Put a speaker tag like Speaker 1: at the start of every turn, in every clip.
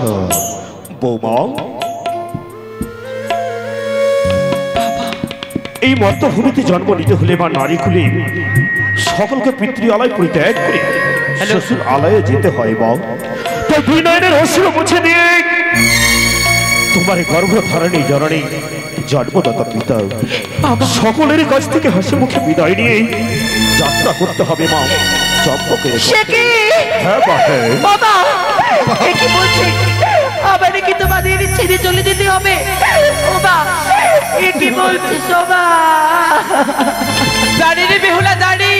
Speaker 1: আচ্ছা বৌমা, এই মর্তভূমিতে জন্ম নিতে হলে বা নারী কুলে সকলকে পিতৃ আলয় পরিত্যাগ করে শ্বশুর আলয়ে যেতে হয়। মা তাই দুই নয়নের অশ্রু মুছে দিয়ে তোমার গর্ভধারণী জননী জন্মদাতা পিতা সকলের কাছ থেকে হাসি মুখে বিদায় নিয়ে যাত্রা করতে হবে। মা চম্পকে হ্যাঁ
Speaker 2: বাবা কি বলছে, আবার কি তোমাদের ছেড়ে চলে যেতে হবে? বাবা কি বলছিস? বাবা
Speaker 3: জানি রে বেহুলা, জানি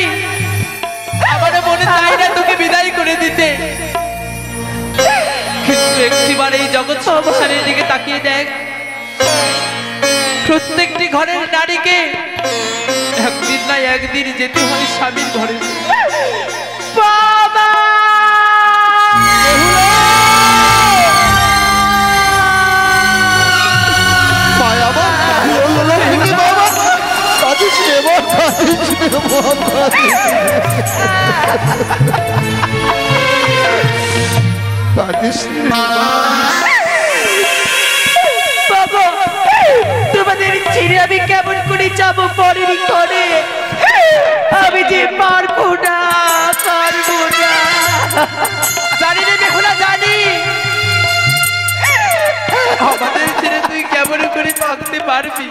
Speaker 3: আমারও মনে চাই না তোকে বিদায় করে দিতে, কিন্তু একটিবার এই জগৎ সংসারের দিকে তাকিয়ে দেখ। প্রত্যেকটি ঘরের নারীকে একদিন না একদিন যেতে হয় স্বামীর ঘরে।
Speaker 2: বাবা তোমাদের ছেড়ে আমি কেমন করে যাব পরের ঘরে? আমি যে পারবো না, পারবো না।
Speaker 3: জানি রে বেহুলা, জানি আমাদের ছেড়ে তুই কেমন করে থাকতে পারবি,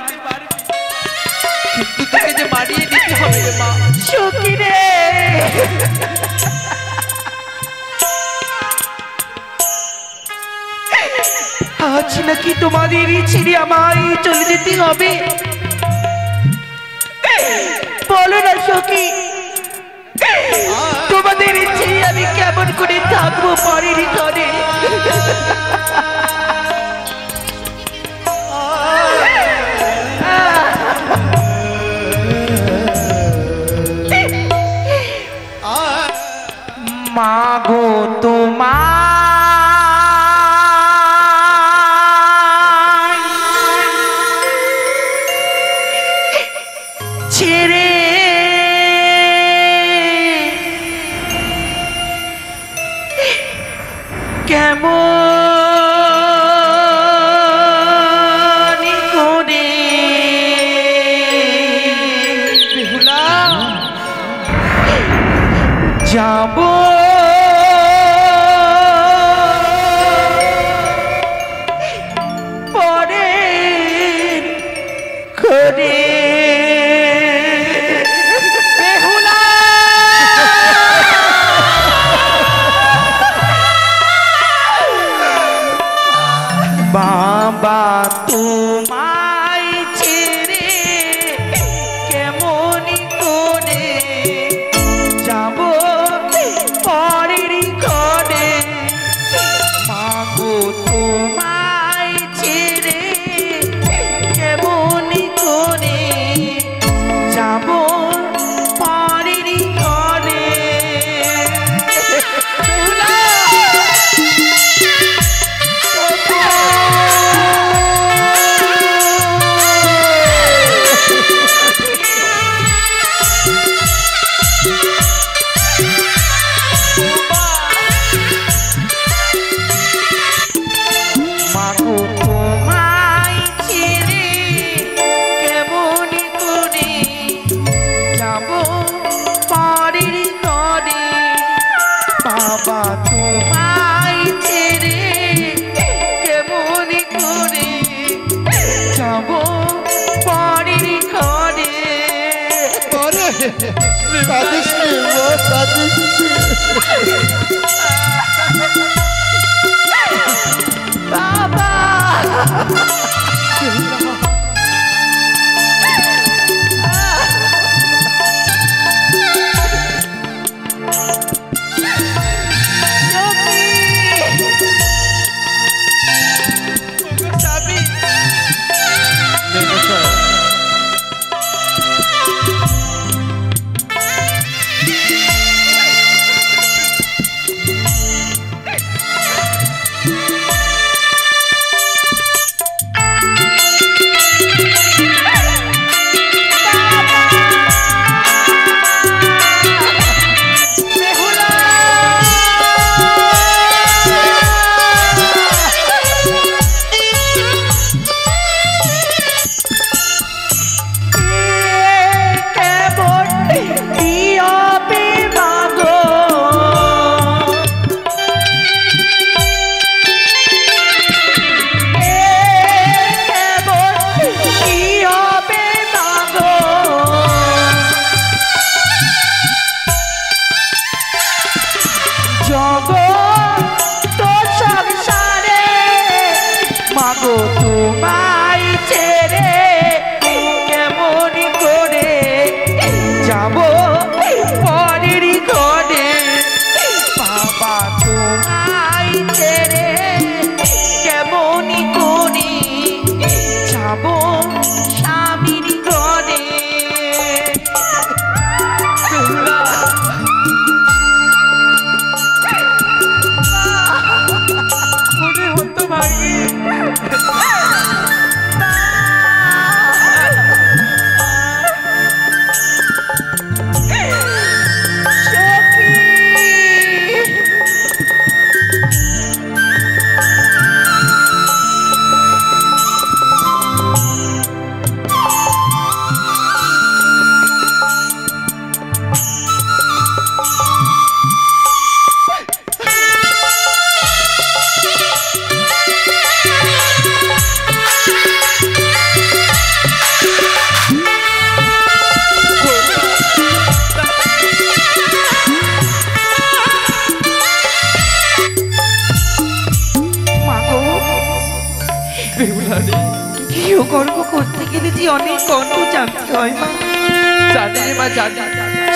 Speaker 3: কিন্তু তোকে যে মানিয়ে নিতে হবে রে মা।
Speaker 2: সখী রে, আজ নাকি তোমাদের ছেড়ে আমায় চলে যেতে হবে? বলো না সখী, তোমাদের ছেড়ে আমি কেমন করে থাকবো পরের ঘরে? মাগো তোমার ছেড়ে কেমন করে
Speaker 3: বেহুলা
Speaker 2: যাব পরের ঘরে?
Speaker 3: বেহুলা
Speaker 2: বাবা তোমায় ছেড়ে কেমন করে যাব পরের ঘরে? মাগো তোমায় ছেড়ে কেমন করে যাব পরের ঘরে? মাগো তোমায় ছেড়ে কেমন করে যাব পরের ঘরে? বাবা তোমায় ছেড়ে কেমন করে যাব পরের ঘরে? বাবা মাগো তোমায় ছেড়ে কেমন করে যাব পরের ঘরে বাবা তোমায় ছেড়ে কেমন করে যাব স্বামীর ঘরে
Speaker 3: মনে হতো ভাই
Speaker 2: গর্ব করতে গেলে যে অনেক গল্প জানতে হয় মা।
Speaker 3: জানি রে মা, জানি।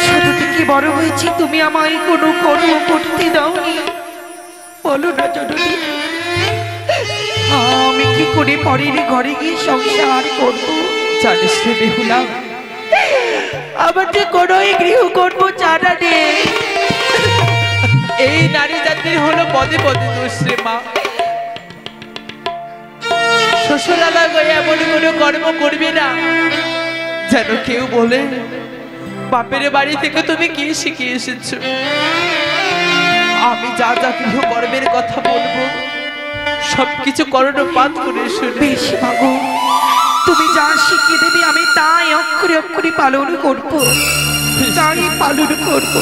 Speaker 2: ছোট থেকে বড় হয়েছি, তুমি আমায় কোনো কর্ম করতে দাওনি। বলো না জননী, আমি কি করে পরের ঘরে গিয়ে সংসার করবো?
Speaker 3: জানিস রে বেহুলা,
Speaker 2: আমার যে কোনো গৃহকর্ম জানা নেই।
Speaker 3: এই নারী জাতির হলো পদে পদে দোষ রে মা। শ্বশুরালয় গিয়ে এমন কোনো কর্ম করবে না যেন কেউ বলে বাপের বাড়ি থেকে তুমি কি শিখে এসেছো। আমি যা যা গৃহকর্মের কথা বলবো সবকিছু কর্ণপাত করে শুনবে।
Speaker 2: বেশ মাগো, তুমি যা শিখিয়ে দেবে আমি তাই অক্ষরে অক্ষরে পালন করবো, তাই পালন করবো।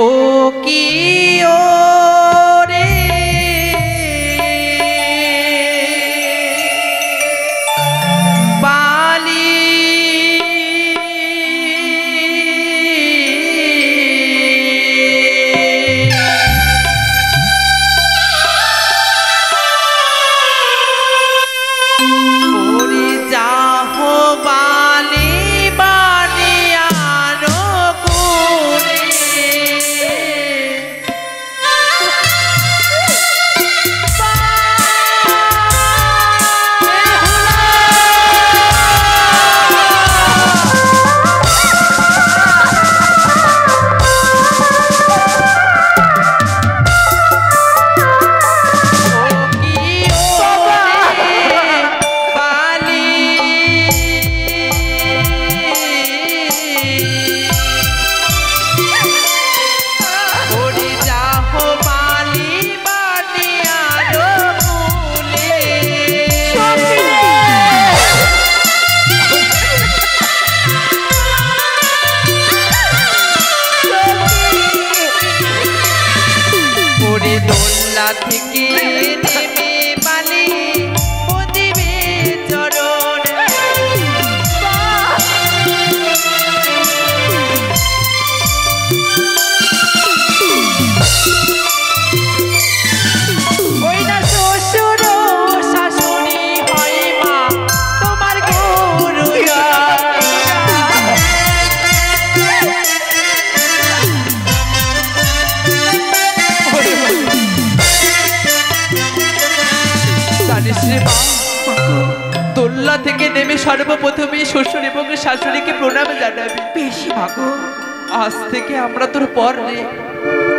Speaker 2: ও কি ও রে বালি ওরে যাহ বালি বানিয়ানো কোলে থেকে নেমে বালি পদিবে চরণ ওই না শ্বশুর শাশুড়ি হয় মা তোমার গুরু দোল্লা থেকে নেমে সর্বপ্রথমে শ্বশুর এবং শাশুড়িকে প্রণাম জানাবি। বেশি ভাগো,
Speaker 3: আজ থেকে আমরা তোর পর রে,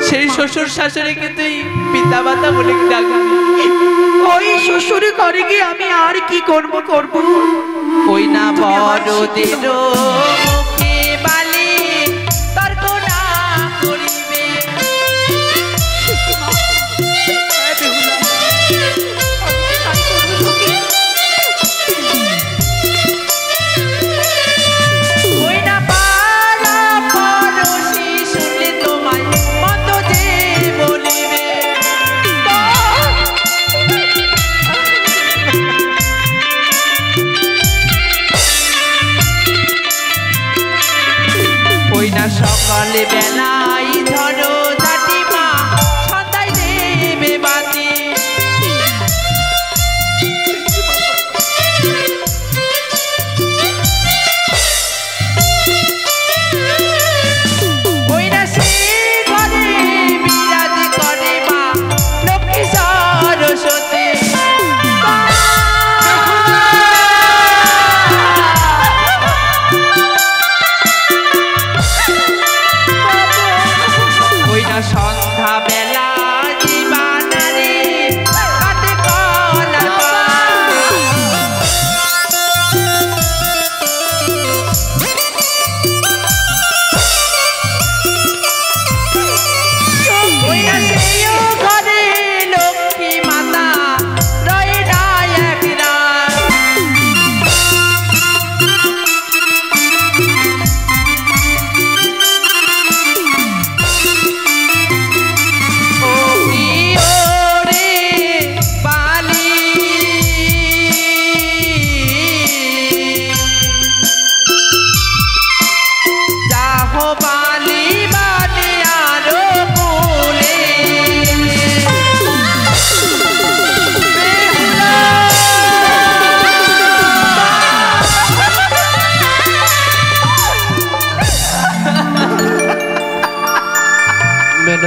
Speaker 3: সেই শ্বশুর শাশুড়িকে তুই পিতা মাতা বলে ডাকবি।
Speaker 2: ওই শ্বশুর ঘরে গিয়ে আমি আর কি কর্ম করবো?
Speaker 3: ওই না বড়দের মুখে বালি তর্ক না করিবে।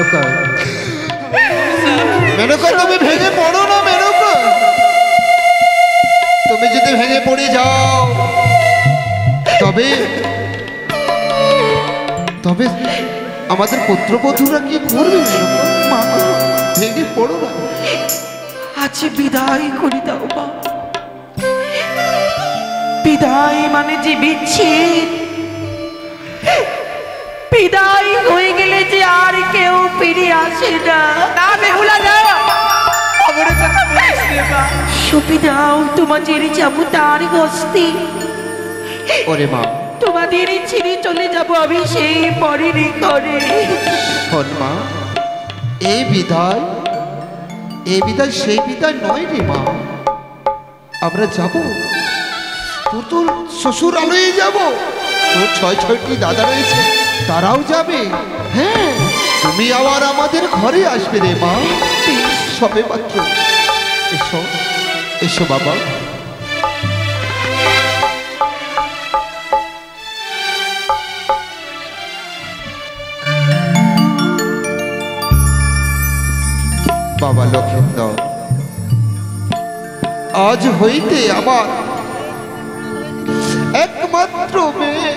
Speaker 4: মেনকা, মেনকা তুমি ভেঙে পড়ো না মেনকা। তুমি যদি ভেঙে পড়ে যাও তবে তবে আমাদের পুত্রবধূরা কি করবে মেনকা?
Speaker 2: মা গো,
Speaker 4: ভেঙে পড়ো না।
Speaker 2: আজ বিদায় করে দাও মা। বিদায় মানে যে বিচ্ছেদ, বিদায় হয়ে গেলে যে আর কেউ ফিরে আসে না।
Speaker 3: না বেহুলা না, খবরের কথা বলিস রে মা।
Speaker 2: সুবিধাও তোমাদের যাবো তার হস্তে।
Speaker 4: ওরে মা,
Speaker 2: তোমাদের ছেড়ে চলে যাব আমি সেই পরের ঘরে।
Speaker 4: শোন মা, এই বিদায় সেই বিদায় নয় রে মা। আমরা যাব, তোর শ্বশুর আলোয় যাব, তোর 6-6টি দাদা রয়েছে তারাও যাবে। হ্যাঁ, তুমি আবার আমাদের ঘরে আসবে রে মা। সবে মাত্র এসো, এসো বাবা। বাবা লক্ষেন্দর, আজ হইতে আমার একমাত্র মেয়ে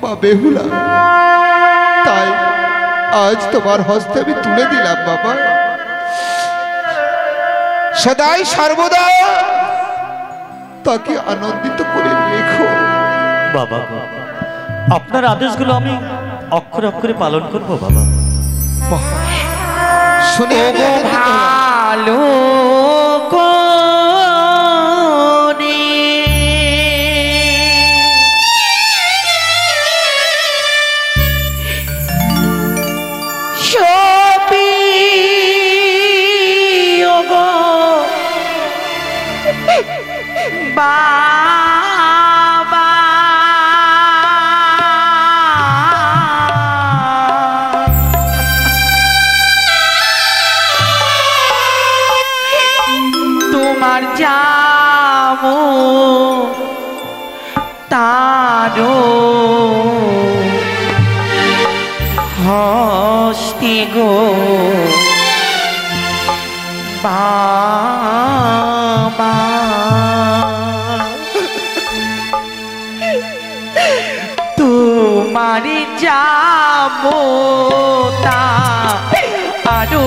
Speaker 4: বা বেহুলা, তাই আজ তোমার হস্তে আমি তুলে দিলাম বাবা। সদাই সর্বদা তাকে আনন্দিত করে রেখো
Speaker 1: বাবা। আপনার আদেশগুলো আমি অক্ষরে অক্ষরে পালন করবো বাবা।
Speaker 4: শুনে আমি আনন্দিত হলাম।
Speaker 2: ভালো করে সপি ওগো বাবা, তোমার যাবো তারো হস্তে গো বাবা। তোমার যাবো তারো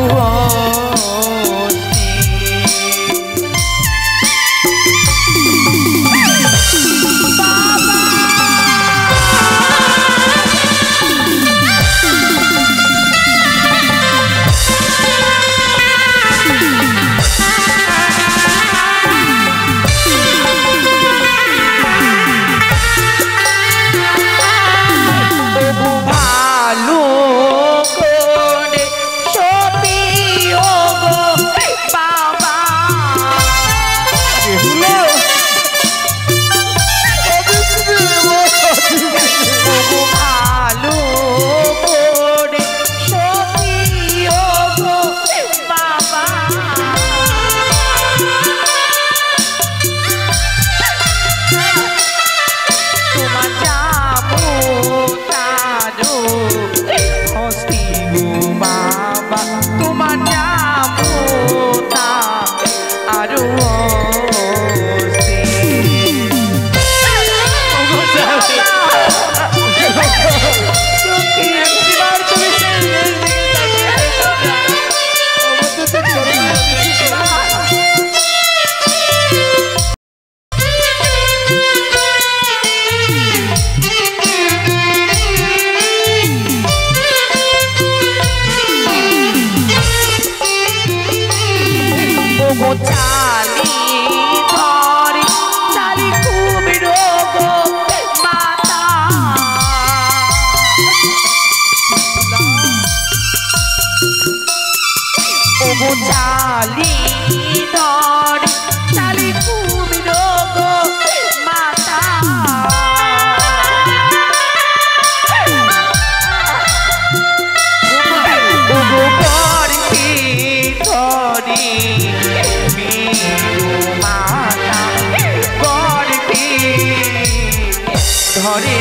Speaker 2: চালি ধর চালি কুমির গো মাতা করবি ধরি মাতা করবি ধরে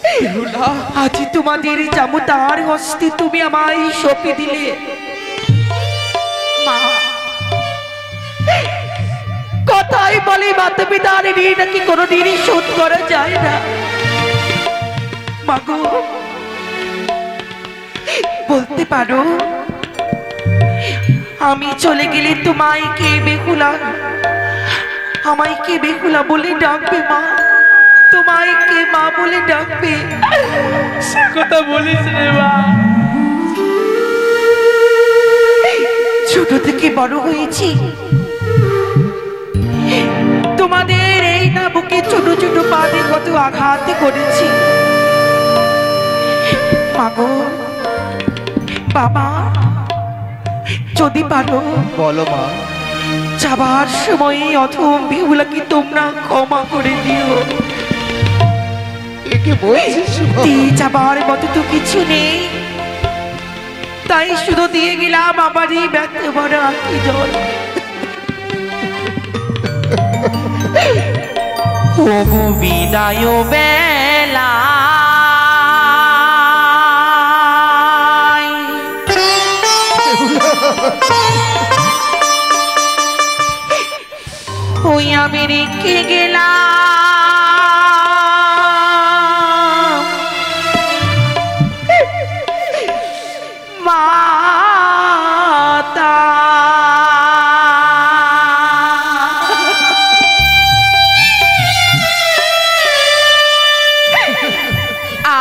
Speaker 3: বেহুলা,
Speaker 2: আজ তোমাদের জামতার হস্তে তুমি আমায় সঁপে দিলে। মা, কথাই বলে মাতা পিতার ঋণ নাকি কোনোদিনই শোধ করা যায় না। মাগো, বলতে পারো আমি চলে গেলে তোমায় কে বেহুলা, আমায় কে বেহুলা বলে ডাকবে? মা, তোমায় কে মা বলে ডাকবে?
Speaker 3: সে কথা বলিস রে মা।
Speaker 2: ছোট থেকে বড় হয়েছি, তোমাদের এই না বুকে ছোট ছোট পাতে কত আঘাত করেছি। মাগো, বাবা, যদি পারো
Speaker 4: বলো মা।
Speaker 2: যাবার সময় অথম বেহুলাকে তোমরা ক্ষমা করে দিও।
Speaker 4: একে বলছিস মা?
Speaker 2: দিয়ে যাবার মতো তো কিছু নেই, তাই শুধু দিয়ে গেলাম আমারই ব্যর্থ ভরা আঁখি জল। ওগো বিদায় বেলা ওই আমি রেখে গেলাম মাতা।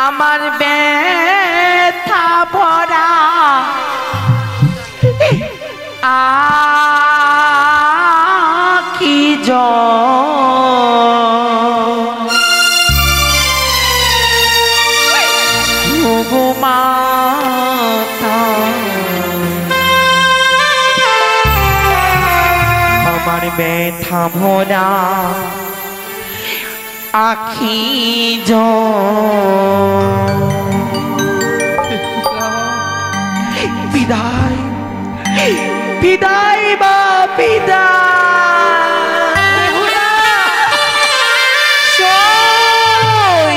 Speaker 2: আমার ব্যথা ভরা আঁখি জল মাতা, আমার ব্যথা ভরা আঁখি জল। বিদায়, বিদায় মা, বিদায়। সই।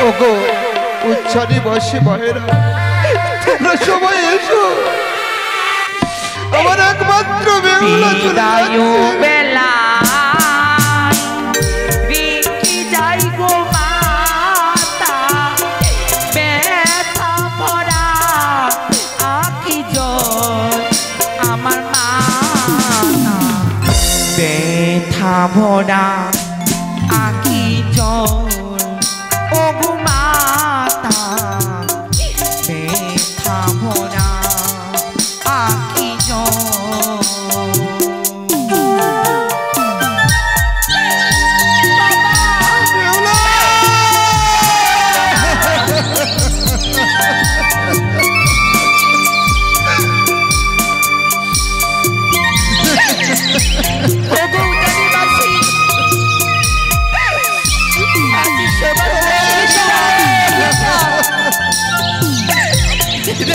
Speaker 4: ওগো উচ্ছারি বসে বহেরা, তোমরা সবাই এসো। আমার একমাত্র বেহুলা চলে
Speaker 2: বিদায়
Speaker 4: যাচ্ছে।
Speaker 2: বেলা রেখে যাই গো মাতা, ব্যথা ভরা আঁখি জল। আমার মাতা, ব্যথা ভরা আঁখি জল। ও গো মাতা, ব্যথা ভরা আঁখি জল।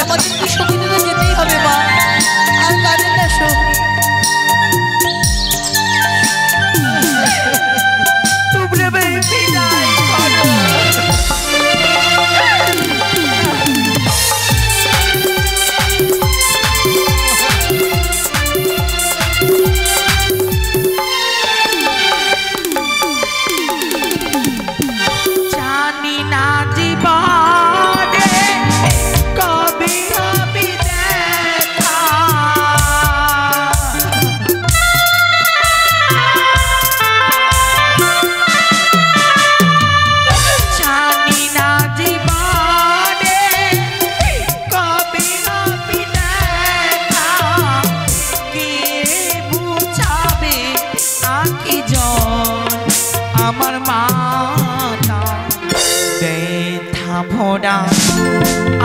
Speaker 5: আমাদেরকে সতীতে তো যেতেই হবে মা, আর কাঁদেন না শোক।
Speaker 2: তোমরা বিদায় করো। জানি না জীবনে কবে হবে দেখা, জানি না জীবনে কবে হবে দেখা, কে বুঝাবে আঁখি জল। আমার মাতা, ব্যথা ভরা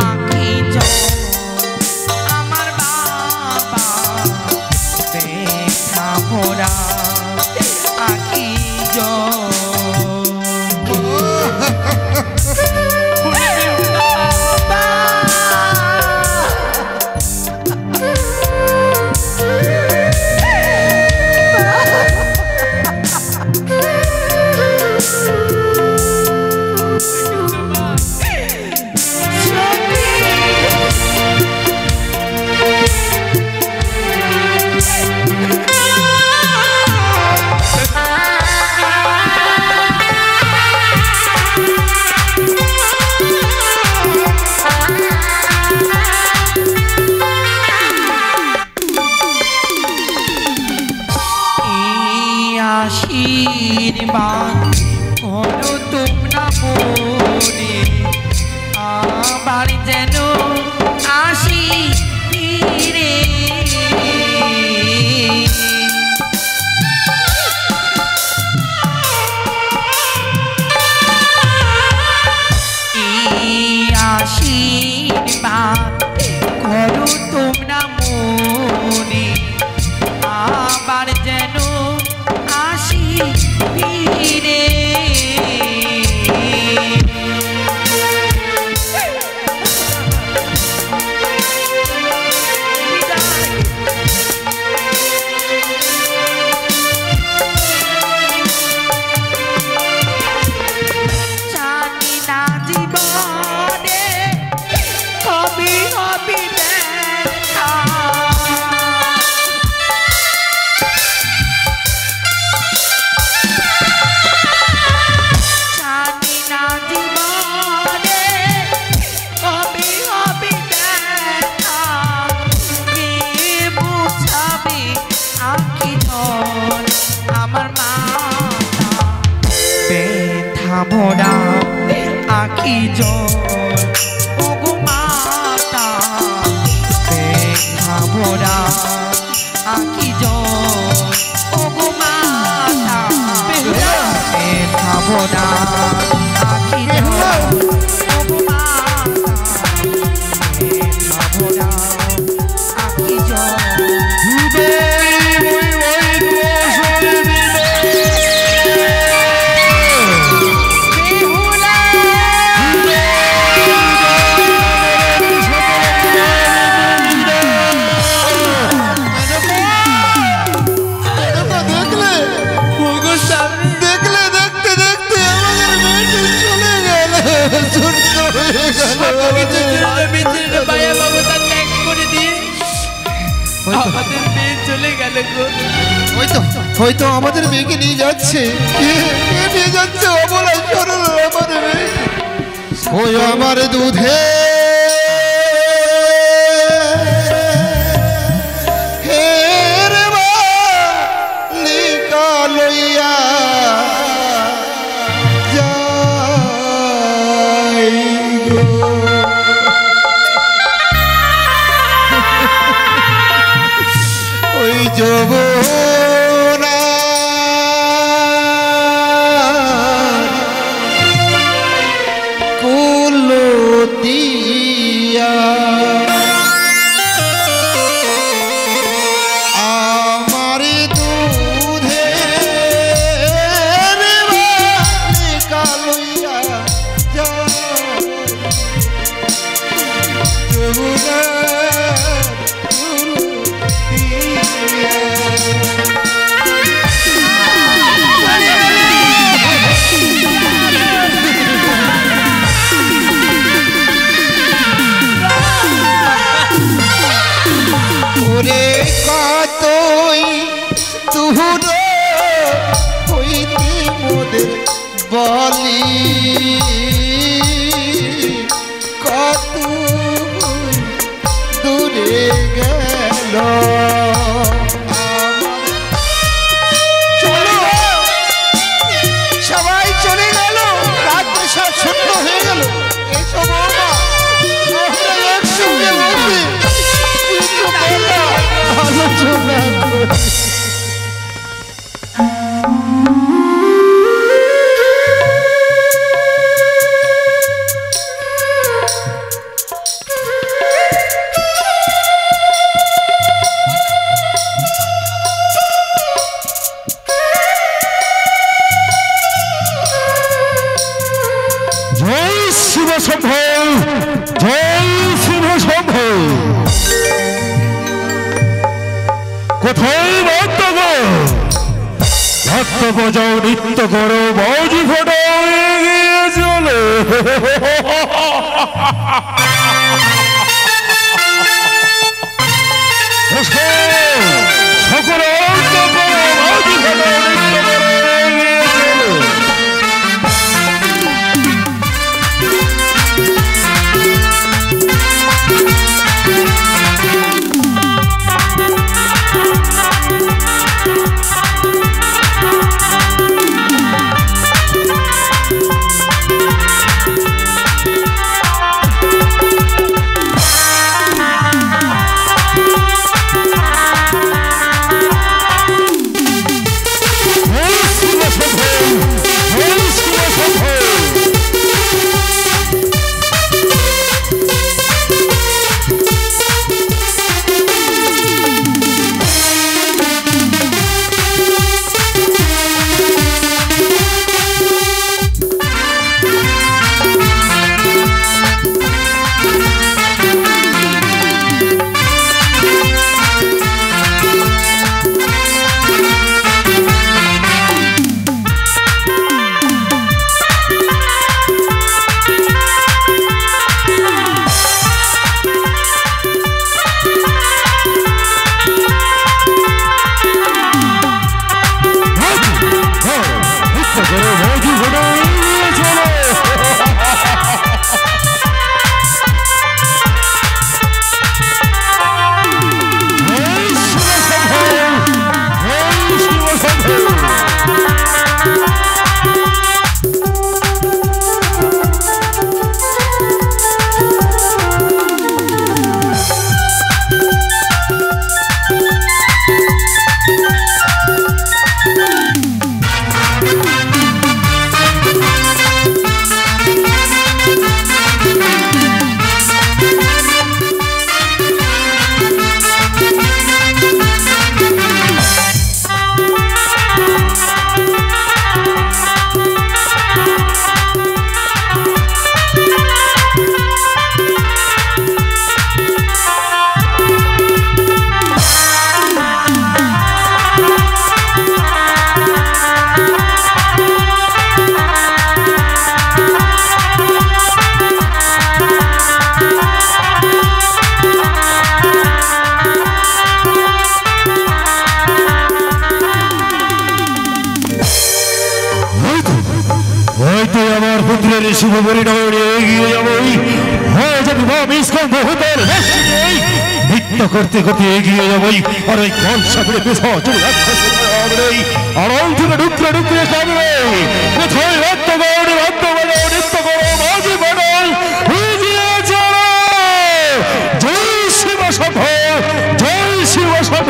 Speaker 2: আঁখি জল। আমার বাবা, ব্যথা ভরা আঁখি জল। বাবা,
Speaker 3: আশীর্বাদ করো তোমরা মনে আবার যেন আসি ফিরে আশীর্বাদ করো তোমরা মনে আবার যেন আসি ফিরে জানি না জীবনে কবি হবি দেখা জানি না জীবনে কবি হবি দেখা কে বুঝাবে আঁখি ধর আমার মাথা ব্যথা ভরা আঁখি জল ওগো মাতা ব্যথা ভরা আঁখি জল ওগো মাতা ব্যথা ভরা আঁখি জল ওগো মাতা ব্যথা ভরা আঁখি জল
Speaker 4: দেখলে
Speaker 3: ওগো স্বামী
Speaker 4: দেখলে দেখতে দেখতে আমাদের মেয়েটি চলে গেল ছোট্ট হয়ে গেল
Speaker 3: মিত্রের মায়া মমতা ত্যাগ করে দিয়ে আমাদের মেয়ে চলে গেল গো
Speaker 4: হয়তো আমাদের মেয়েকে নিয়ে যাচ্ছে কে নিয়ে যাচ্ছে অবলা সরল আমার মেয়ে ওই আমার দুধে হের বালিকা লইয়া যাই গো ওই যমুনা কুল দিয়া আমার দুধে বালিকা লইয়া যায় যমুনা কুল দিয়া ওরে কতই তুহুর হইতে মোদের বলি কত দূরে গেল চলো সবাই চলে গেল রাত্রে সব শূন্য হয়ে গেল এসব আমরা একসঙ্গে বসে কিছু কথা আলোচনা করি
Speaker 1: জয় শিব শম্ভ, জয় শিব শম্ভ। কোথায় ভক্ত গো, ভক্ত বজাও নৃত্য করো, বাজি ফোটাও, এগিয়ে চলো। সকল অর্থ করো, বাজি ফোটাও, নৃত্য করো, এগিয়ে চলো। শুভ পরিণামে এগিয়ে যাবই হয়ে যাবি নৃত্য করতে করতে এগিয়ে যাবই আর ওই কল সাগরে আড়াল থেকে ঢুকলে ঢুকলে কামড়ে কোথায় রক্তগণ রক্তগণ নৃত্য করো মাঝি বানাল জয় শিব সভ জয় শিব সভ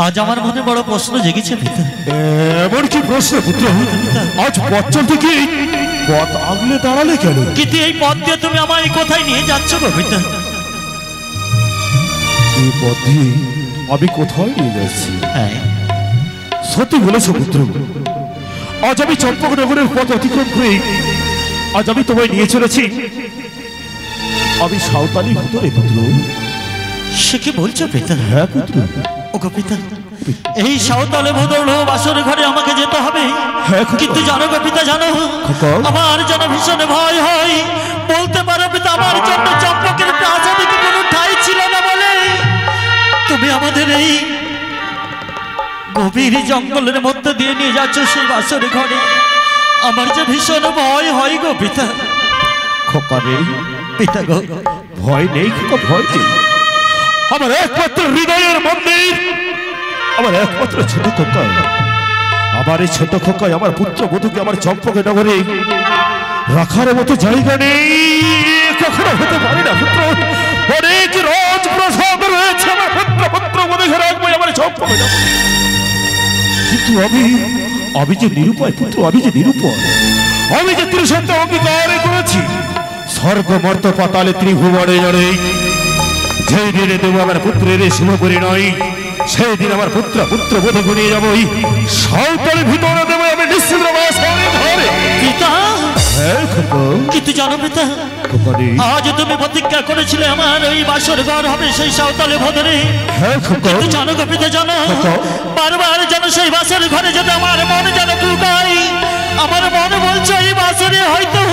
Speaker 6: আজ আমার মনে বড় প্রশ্ন জেগেছে পিতা।
Speaker 1: এমন কি প্রশ্ন পুত্র? আজ বচ্চন থেকে পথ আগলে দাঁড়ালে কেন?
Speaker 6: কিন্তু এই পথ দিয়ে তুমি আমায় কোথায় নিয়ে যাচ্ছ গো পিতা?
Speaker 1: এই পথ দিয়ে আমি কোথায় নিয়ে যাচ্ছি?
Speaker 6: হ্যাঁ
Speaker 1: সত্যি বলেছ পুত্র। আজ আমি চম্পকনগরের পথ অতিক্রম করে আজ আমি তোমায় নিয়ে চলেছি আমি সাঁওতালি ভিতরে পুত্র।
Speaker 6: সে কি বলছো পিতা?
Speaker 1: হ্যাঁ পুত্র।
Speaker 6: ওগো পিতা, এই সাঁওতালে ভদর বাসর ঘরে আমাকে যেতে হবে। কিন্তু জানো গো পিতা, জানো আমার যেন ভীষণ ভয় হয়। বলতে পারো পিতা, আমার জন্য চম্পকের প্রাসাদে কোনো ঠাঁই ছিল না বলে তুমি আমাদের এই গভীর জঙ্গলের মধ্যে দিয়ে নিয়ে যাচ্ছ সেই বাসর ঘরে। আমার যে ভীষণ ভয় হয় গো পিতা।
Speaker 1: খোকা নেই
Speaker 6: পিতা গো,
Speaker 1: ভয় নেই খোকা, ভয় নেই। আমার একমাত্র হৃদয়ের মন্দির, আমার একমাত্র ছোট খোকা, আমার এই ছোট খোকায় আমার পুত্র বধূকে আমার চম্পকে নগরে রাখার মতো জায়গা নেই। কখনো হতে পারে না পুত্র। অনেক রাজপ্রাসাদ রয়েছে, আমার পুত্র বধূকে রাখবো আমার চম্পকে নগরে। কিন্তু আমি যে নিরুপায় পুত্র, আমি যে নিরুপায়। আমি যে ত্রিসত্য অঙ্গীকার করেছি স্বর্গ মর্ত পাতালে ত্রিভুবনে জড়ে যেই দিনে দেবো আমার পুত্রের শুভ পরিণয়, সেই দিন আমার পুত্র বধূ নিয়ে যাবই সাঁওতালের ভিতরে দেবো আমি নিশ্চিত ঘরে।
Speaker 6: পিতা,
Speaker 1: হ্যাঁ খোকা।
Speaker 6: কিন্তু জানো পিতা, আজ তুমি প্রতিজ্ঞা করেছিলে আমার ওই বাসর ঘর হবে সেই সাঁওতালে ভদরে।
Speaker 1: হ্যাঁ খোকা।
Speaker 6: কিন্তু জানো গো পিতা, জানো বারবার যেন সেই বাসর ঘরে যেতে আমার মনে যেন কুকাই। আমার মনে বলছে এই বাসরে হয়তো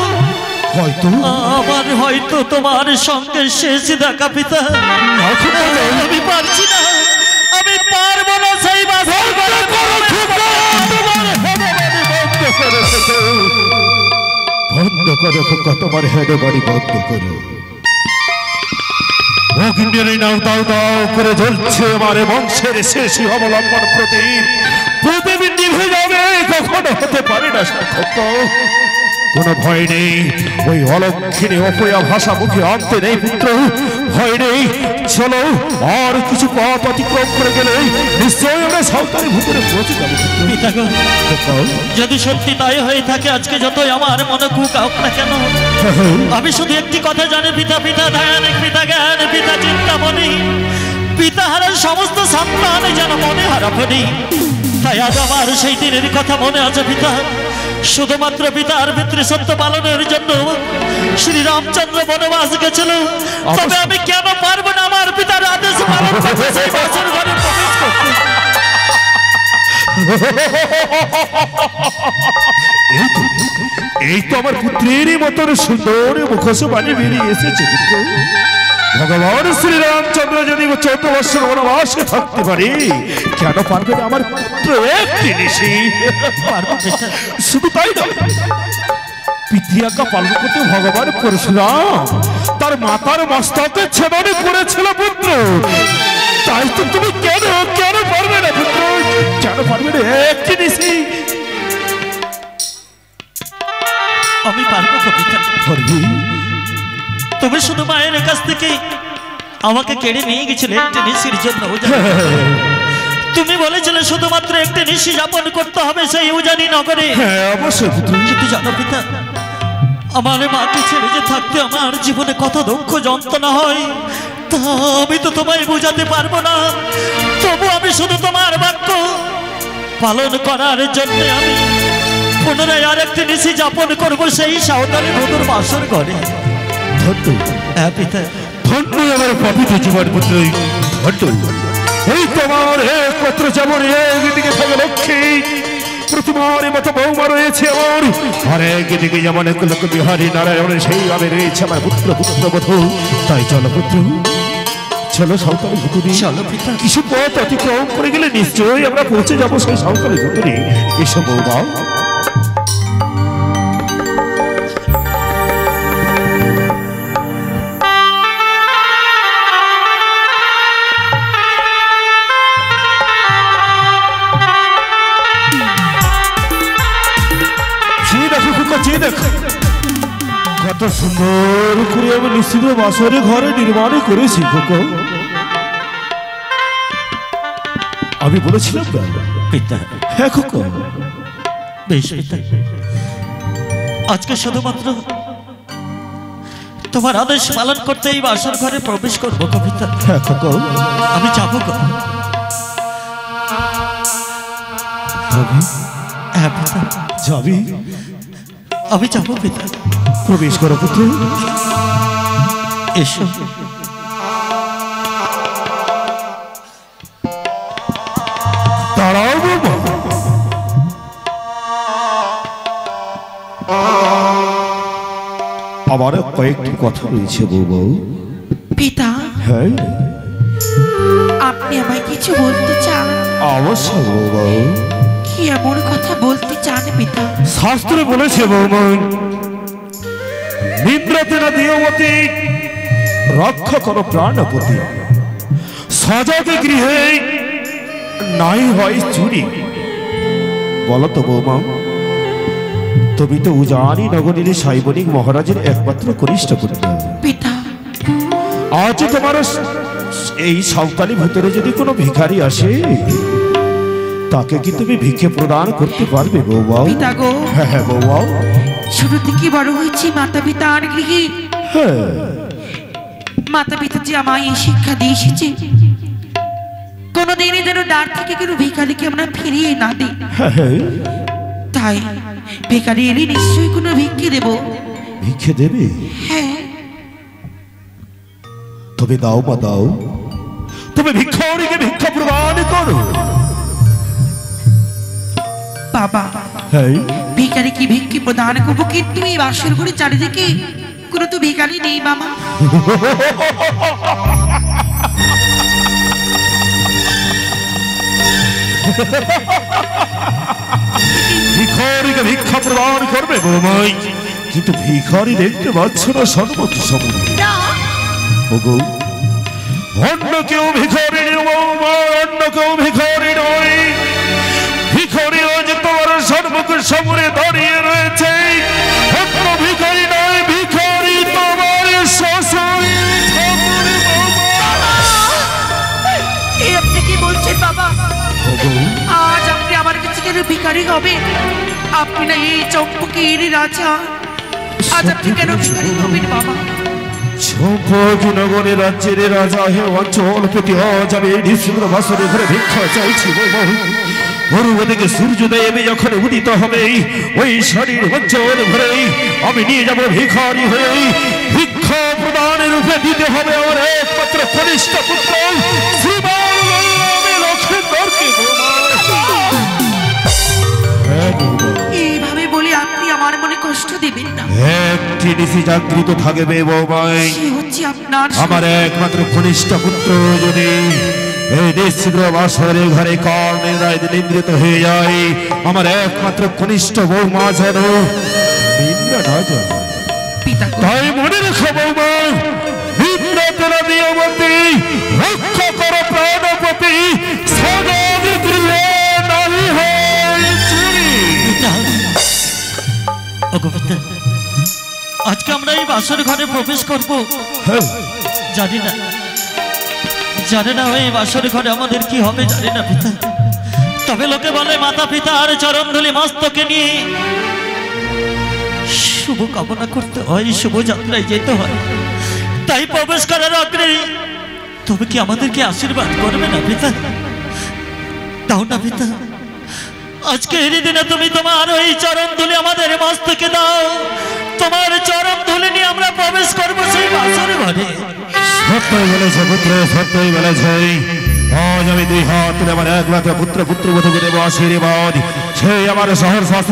Speaker 6: আমার হয়তো তোমার সঙ্গে শেষ দেখা পিতা। আমি পারছি না, আমি পারবো না সেই বাসর ঘরে।
Speaker 1: বন্ধ করো খোকা, তোমার হেডে বাড়ি বন্ধ করো। অগ্নির নাও দাও দাও করে জ্বলছে আমার বংশের শেষ অবলম্বন প্রদীপ। প্রদীপ নিভে যাবে, কখনো হতে পারে না সত্য। কোনো ভয় নেই, ওই অলক্ষিণী অপয়া ভাষা মুখে আনতে নেই পুত্র। ভয় নেই, চলো আর কিছু পথ অতিক্রম করে গেলে নিশ্চয়ই আমরা সাঁওতালের ভিতরে পৌঁছে যাবো।
Speaker 6: যদি সত্যি তাই হয়ে থাকে, আজকে যতই আমার মনে কুকাও না কেন, আমি শুধু একটি কথা জানি পিতা, পিতা ধ্যান, পিতা জ্ঞান, পিতা চিন্তামণি। পিতা হারার সমস্ত সন্তান যেন মনে হারাবনি। তাই আজ আমার সেই দিনের কথা মনে আছে পিতা। শুধুমাত্র পিতার পিতৃসত্য পালনের জন্য শ্রী রামচন্দ্র বনবাস গেছিল। তবে আমি কেন পারবো না আমার পিতার আদেশ পালন করতে সেই বাসর ঘরে প্রবেশ করতে?
Speaker 1: এই তো আমার পুত্রেরই মতন সুন্দর মুখোশ বাণী বেরিয়ে এসেছে পুত্র। ভগবান শ্রীরামচন্দ্র যদি 14 বছর বনবাসে থাকতে পারে, কেন পারবে না আমার পুত্র একটি নিশি? শুধু তাই নয়, পিতৃআজ্ঞা পালন করতে ভগবান পরশুরাম তার মাতার মস্তকে ছেদন করেছিল পুত্র। তাই তো তুমি কেন কেন পারবে না পুত্র? কেন পারবে না একটি নিশি?
Speaker 6: আমি পারবো কবিতা।
Speaker 1: পারবি?
Speaker 6: তুমি শুধু মায়ের কাছ থেকে আমাকে কেড়ে নিয়ে গেছিলে একটি নিশির জন্য। তুমি বলেছিলে শুধুমাত্র একটি নিশি যাপন করতে হবে সেই উজানি নগরে।
Speaker 1: হ্যাঁ অবশ্যই পুত্র।
Speaker 6: কিন্তু জানো পিতা, আমার মাকে ছেড়ে যে থাকতে আমার জীবনে কত দুঃখ যন্ত্রণা হয়, তা আমি তো তোমায় বোঝাতে পারবো না। তবু আমি শুধু তোমার বাক্য পালন করার জন্য আমি পুনরায় আর একটি নিশি যাপন করবো সেই সাঁওতালি বধূর বাসর ঘরে। হ্যাঁ পিতা,
Speaker 1: ধন্য আমার পবিত্র জীবন পুত্র। ধন্য এই তোমার একমাত্র যেমন একদিকে থাকে লক্ষ্মী প্রতিমার মতো বৌমা রয়েছে আমার, আর একদিকে যেমন লোক বিহারী নারায়ণ সেইভাবে রয়েছে আমার পুত্র পুত্রবধূ। তাই চলো পুত্র, চলো সাঁওতালি ভুতুরি।
Speaker 6: চলো পিতা।
Speaker 1: কিছু পথ অতিক্রম করে গেলে নিশ্চয়ই আমরা পৌঁছে যাবো সেই সাঁওতালি ভুতুরি। এসো বৌমা। কত সুন্দর করে আমি নিশ্চিত বাসরে ঘরে নির্মাণ করেছি খোকো। আমি বলেছিলাম
Speaker 6: পিতা।
Speaker 1: হ্যাঁ খোকো।
Speaker 6: বেশ পিতা, আজকে শুধুমাত্র তোমার আদেশ পালন করতে এই বাসর ঘরে প্রবেশ করবো কবিতা।
Speaker 1: হ্যাঁ খোকো।
Speaker 6: আমি যাবো গো। হ্যাঁ পিতা।
Speaker 1: যাবি?
Speaker 6: আমি যাবো পিতা।
Speaker 1: প্রবেশ করো পুত্র।
Speaker 6: এসো।
Speaker 1: দাঁড়াও বাবা। আমার কয়েকটি কথা রয়েছে বউ।
Speaker 2: পিতা,
Speaker 1: হ্যাঁ
Speaker 2: আপনি আমায় কিছু বলতে চান?
Speaker 1: অবশ্যই বউ।
Speaker 2: কি এমন কথা বলতে চান পিতা?
Speaker 1: শাস্ত্রে বলেছে বৌমা, নিদ্রাতে না দিয়মতি রক্ষা করো প্রাণপতি, সজাগে গৃহে নাই হয় চুরি। বলো তো বৌমা, তুমি তো উজানি নগরীর সাইবনিক মহারাজের একমাত্র কনিষ্ঠ পুত্র।
Speaker 2: পিতা,
Speaker 1: আজ তোমার এই সাঁওতালি ভিতরে যদি কোনো ভিখারি আসে, তাকে কি তুমি ভিক্ষে প্রদান করতে পারবে বৌমা?
Speaker 2: পিতা গো।
Speaker 1: হ্যাঁ হ্যাঁ বৌমা।
Speaker 2: ছোট থেকে বড় হয়েছি মাতা পিতার গৃহে।
Speaker 1: হ্যাঁ
Speaker 2: মাতা পিতা যে আমায় এই শিক্ষা দিয়ে এসেছে, কোনোদিনই যেন দ্বার থেকে কোনো ভিখারিকে আমরা ফিরিয়ে না দিই।
Speaker 1: হ্যাঁ।
Speaker 2: তাই ভিখারি এলে নিশ্চয়ই কোনো ভিক্ষে দেব।
Speaker 1: ভিক্ষে দেবে?
Speaker 2: হ্যাঁ।
Speaker 1: তবে দাও মা দাও, তবে ভিক্ষারীকে ভিক্ষা প্রদান করো।
Speaker 2: বাবা,
Speaker 1: হ্যাঁ
Speaker 2: ভিখারি কি ভিক্ষে প্রদান করবো, কিন্তু এই বাসর ঘরে চারিদিকে কোনো তো ভিখারি নেই মামা।
Speaker 1: ভিখারীকে ভিক্ষা প্রদান করবে বৌমাই, কিন্তু ভিখারি দেখতে পাচ্ছ না সর্বত্র সমান। ওগো, অন্য কেউ ভিখারি নয় বৌমা, অন্য কেউ ভিখারি নয়। ভিখারি আজ তোমার সর্বক সামনে দাঁড়িয়ে রয়েছে। অন্য ভিখারি নয়, ভিখারি তোমার শ্বশুর ঠাকুর বৌমা।
Speaker 2: এই আপনি কি বলছেন বাবা?
Speaker 1: ওগো,
Speaker 2: আজ আপনি আমার কাছে কেন ভিখারি হবে? আপনি না এই চম্পকের রাজা, আজ আপনি কেন ভিখারি হবেন বাবা?
Speaker 1: চম্পকনগরে রাজ্যের রাজা হে অঞ্চল প্রতি আজ আমি নিশ্চিন্ত বাসরে ঘরে ভিক্ষা চাইছি বৌমা। পূর্বদিকে সূর্যোদয় যখন উদিত হবে, ওই শরীর অঞ্চল ঘরে আমি নিয়ে যাব ভিখারি হয়ে। ভিক্ষা প্রদানের রূপে দিতে হবে আমার একমাত্র কনিষ্ঠ পুত্র শ্রীমান লক্ষ্মীধরকে বৌমা।
Speaker 2: কষ্ট দিবেন না।
Speaker 1: একটি নিশি জাগৃত থাকবে বৌমাই,
Speaker 2: সে হচ্ছে আপনার
Speaker 1: আমার একমাত্র কনিষ্ঠ পুত্র যদি এই নিশ্চিদ্র বাসরে ঘরে কর্ণের নিদ্রিত হয়ে যায়, আমার একমাত্র কনিষ্ঠ বৌমা যেন নিদ্রা না যায়।
Speaker 2: পিতা
Speaker 1: তাই মনে রেখো বৌমা, নিদ্রা নিয়মতি রক্ষা করো প্রাণপতি, সদা গৃহে নাহি হয় চুরি।
Speaker 6: ওগো পিতা, আজকে আমরা এই বাসর ঘরে প্রবেশ করব, জানি না এই বাসর ঘরে আমাদের কি হবে জানি না পিতা। তবে লোকে বলে মাতা পিতা আর চরণ ধুলি মস্তকে নিয়ে শুভ কামনা করতে হয়, শুভ যাত্রায় যেতে হয়। তাই প্রবেশ করার আগে তবে কি আমাদেরকে আশীর্বাদ করবে না পিতা? দাও না পিতা, আজকে এই দিনে তুমি তোমার ওই চরণ ধুলি আমাদের মস্তকে দাও। তোমার চরণ ধুলি নিয়ে আমরা প্রবেশ করবো সেই বাসর ঘরে।
Speaker 1: সত্যই বলেছে পুত্র, সত্যই বলেছে। আজ আমি দুই হাত তুলে আমার একমাত্র পুত্র পুত্রবধূকে দেব আশীর্বাদ। সেই আমার শহর শাস্তি